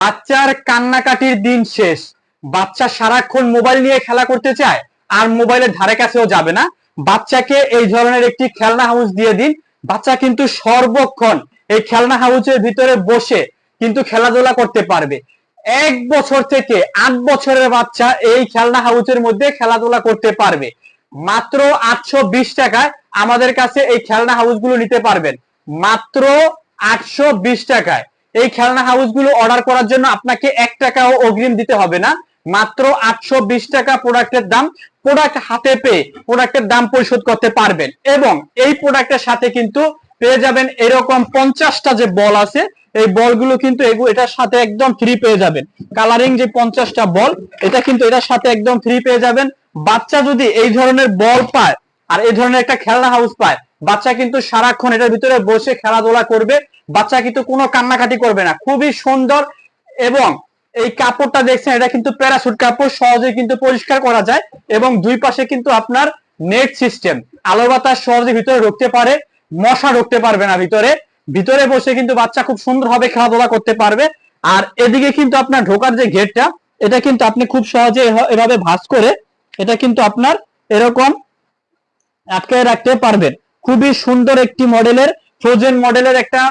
বাচ্চার কান্নাকাটির দিন শেষ। বাচ্চা সারাক্ষণ মোবাইল নিয়ে খেলা করতে চায়, আর মোবাইলের ধারে কাছেও যাবে না। বাচ্চাকে এই ধরনের একটি খেলনা হাউস দিয়ে দিন। বাচ্চা কিন্তু সর্বক্ষণ এই খেলনা হাউসের ভিতরে বসে কিন্তু খেলাধুলা করতে পারবে। 1 বছর থেকে 8 বছরের বাচ্চা এই খেলনা হাউসের মধ্যে খেলাধুলা করতে পারবে। মাত্র 820 টাকায় আমাদের কাছে এই খেলনা হাউসগুলো নিতে পারবেন। মাত্র 820 টাকায় এই খেলনা হাউসগুলো অর্ডার করার জন্য আপনাকে 1 টাকাও অগ্রিম দিতে হবে না। মাত্র 820 টাকা প্রোডাক্টের দাম। প্রোডাক্ট হাতে পেয়ে প্রোডাক্টের দাম পরিশোধ করতে পারবেন, এবং এই প্রোডাক্টের সাথে কিন্তু পেয়ে যাবেন এরকম 50টা যে বল আছে, এই বলগুলো কিন্তু এটার সাথে একদম ফ্রি পেয়ে যাবেন। কালারিং যে 50টা বল, এটা কিন্তু এটার সাথে একদম ফ্রি পেয়ে যাবেন। বাচ্চা যদি এই ধরনের বল পায় আর এই ধরনের একটা খেলনা হাউস পায়, বাচ্চা কিন্তু সারাক্ষণ এটার ভিতরে বসে খেলাধুলা করবে। বাচ্চা কিন্তু কোনো কান্নাকাটি করবে না। খুবই সুন্দর, এবং এই কাপড়টা দেখছেন, এটা কিন্তু প্যারাসুট কাপড়, সহজে কিন্তু পরিষ্কার করা যায়, এবং দুই পাশে কিন্তু আপনার নেট সিস্টেম, আলো বাতাস সহজে ভিতরে ঢুকতে পারে, মশা ঢুকতে পারবে না ভিতরে। ভিতরে বসে কিন্তু বাচ্চা খুব সুন্দরভাবে খেলাধুলা করতে পারবে। আর এদিকে কিন্তু আপনার ঢোকার যে গেটটা, এটা কিন্তু আপনি খুব সহজে এভাবে ভাঁজ করে এটা কিন্তু আপনার এরকম আটকে রাখতে পারবেন। খুবই সুন্দর একটি মডেলের, ফ্রোজেন মডেলের একটা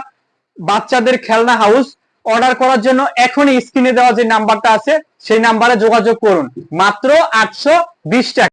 বাচ্চাদের খেলনা হাউস। অর্ডার করার জন্য এখনই স্ক্রিনে দেওয়া যে নাম্বারটা আছে সেই নাম্বারে যোগাযোগ করুন। মাত্র 820 টাকা।